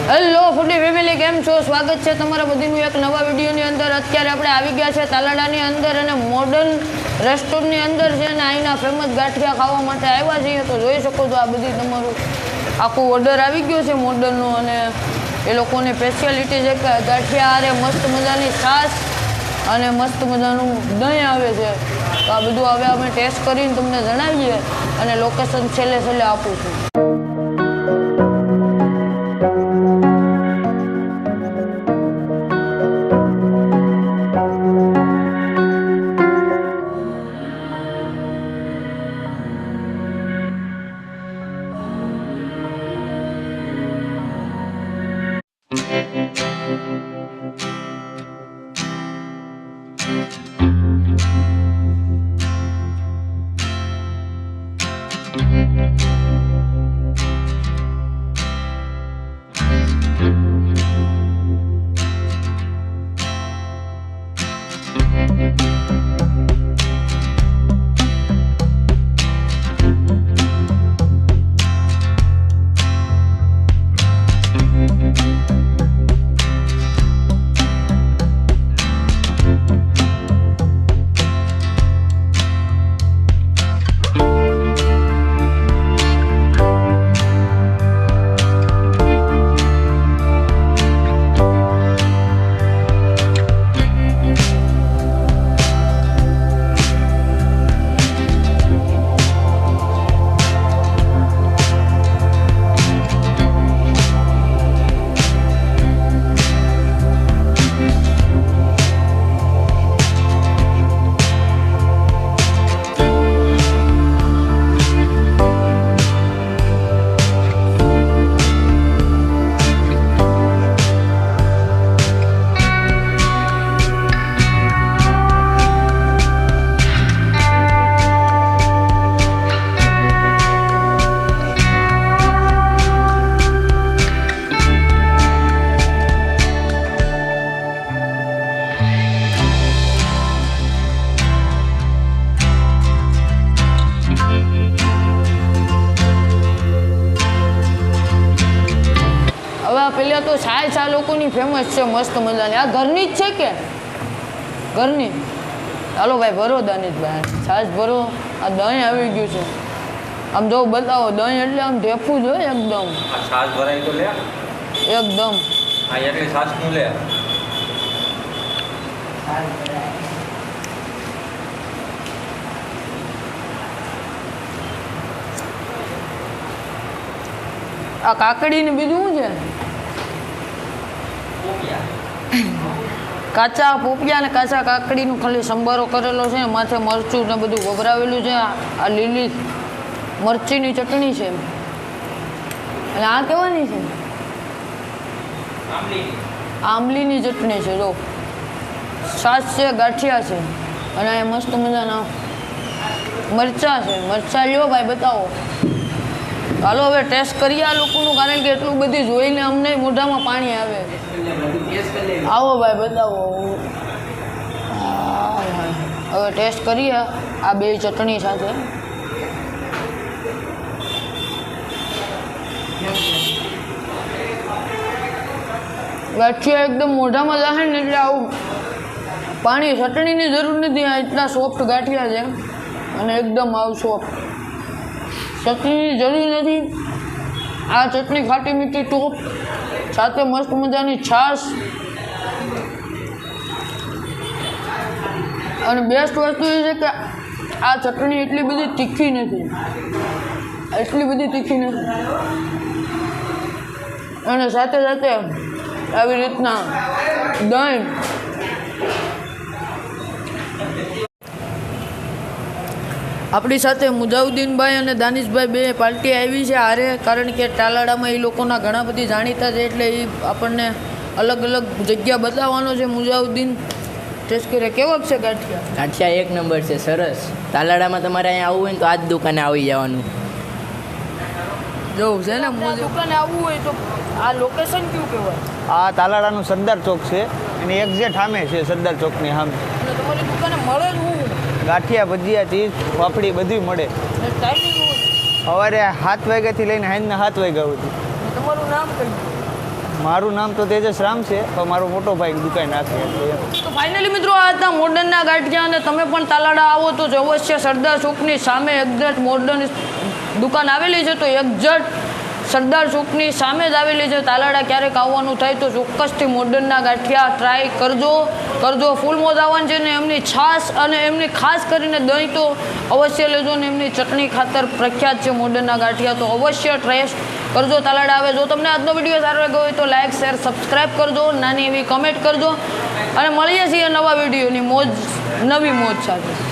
Hello ફૂડી family, કેમ છો? સ્વાગત છે તમારા બધીનું એક નવા વિડીયોની અંદર. અત્યારે આપણે આવી ગયા છે તાલાડાની અંદર અને મોડર્ન રેસ્ટોરન્ટની અંદર છે અને અહીંના ફેમસ ગાંઠિયા ખાવા માટે આવ્યા છીએ. તો જોઈ શકો છો આ બધી તમારું આખું ઓર્ડર આવી ગયો છે મોડર્નનું અને એ લોકોની સ્પેશિયાલિટી છે કે ગાંઠિયા આરે મસ્ત મજાની છાશ અને મસ્ત મજાનું દહીં આવે છે. તો આ બધું હવે અમે ટેસ્ટ કરીને તમને જણાવીએ અને લોકેશન છેલ્લે આપું છું. પહેલાં તો છાશ આ લોકોની ફેમસ છે મસ્ત મજાની. આ ઘરની જ છે કે ઘરની? ચાલો ભાઈ ભરો દાનિશભાઈ, છાશ ભરો. આ દહીં આવી ગયું છે. આમ જો બતાવો, દહીં એટલે આમ ઢેફું જ હોય એકદમ. છાશ ભરાય તો લે એકદમ. આ એટલી છાશ નું લે. આ કાકડી ને બીજું શું છે? કાચા પોપિયા ને કાચા કાકડીનું ખાલી સંભારો કરેલો છે. માથે મરચું ને બધું વઘરાવેલું છે. આ લીલી મરચીની ચટણી છે અને આ કેવાની છે? આંબલીની ચટણી છે. જો છાશ છે, ગાંઠિયા છે અને આ મસ્ત મજાના મરચાં છે. મરચાં લ્યો ભાઈ, બતાવો. હાલો હવે ટેસ્ટ કરીએ આ લોકોનું, કારણ કે એટલું બધી જોઈને અમને મોઢામાં પાણી આવે. આવો ભાઈ, બતાવો. હવે ટેસ્ટ કરીએ આ બે ચટણી સાથે. ગાંઠિયા એકદમ મોઢામાં જાહે ને એટલે આવું પાણી ચટણીની જરૂર નથી. આ એટલા સોફ્ટ ગાંઠિયા છે અને એકદમ આવું સોફ્ટ. ચટણીની જરૂર નથી. આ ચટણી ખાટી મીઠી ટોપ સાથે મસ્ત મજાની છાશ અને બેસ્ટ વસ્તુ એ છે કે આ ચટણી એટલી બધી તીખી નથી. અને સાથે સાથે આવી રીતના દહીં. આપણી સાથે મુજાઉદ્દીનભાઈ અને દાનિશભાઈ બે પાર્ટી આવી છે હારે, કારણ કે તાલાડામાં એ લોકોના ઘણા બધી જાણીતા છે એટલે એ આપણને અલગ અલગ જગ્યા બતાવવાનો છે. મુજાઉદ્દીન ટેસ્ટ કરે કેવા છે ગાંઠિયા? ગાંઠિયા એક નંબર છે, સરસ. તાલાડામાં તમારે અહીંયા આવવું હોય ને તો આ જ દુકાને આવી જવાનું. જવું છે ને દુકાને આવવું હોય તો આ લોકેશન કયું કહેવાય? આ તાલાડાનું સરદાર ચોક છે, એની એક્ઝેક્ટ સામે છે, સરદાર ચોકની સામે. અને તમારી દુકાને મળે જ હું ગાંઠિયા, ભજીયા, ચીઝ, પાપડી બધું મળે. ટાઈમિંગ સવારે 7 વાગ્યાથી લઈને સાંજના 7 વાગ્યા સુધી. તમારું નામ કહી? મારું નામ તો તેજસ રામ છે પણ મારો મોટો ભાઈ દુકાન રાખે એટલે એમ. તો ફાઇનલી મિત્રો આ હતા મોડર્નના ગાંઠિયા અને તમે પણ તાલાડા આવો તો અવશ્ય સરદાર ચોકની સામે એક્ઝેક્ટ મોડર્ન દુકાન આવેલી છે. તો એક્ઝેક્ટ સરદાર ચોકની સામે જ આવેલી છે. તાલાડા ક્યારેક આવવાનું થાય તો ચોક્કસથી મોડર્નના ગાંઠિયા ટ્રાય કરજો ફૂલ મોજ આવવાનું છે ને એમની છાશ અને એમની ખાસ કરીને દહીં તો અવશ્ય લેજો ને એમની ચટણી ખાતર પ્રખ્યાત છે મોડર્નના ગાંઠિયા. તો અવશ્ય ટેસ્ટ કરજો તાલાડા આવે. જો તમને આજનો વિડીયો સારો લાગ્યો હોય તો લાઇક શેર સબસ્ક્રાઈબ કરજો, નાની એવી કમેન્ટ કરજો અને મળીએ છીએ નવા વિડીયોની નવી મોજ સાથે.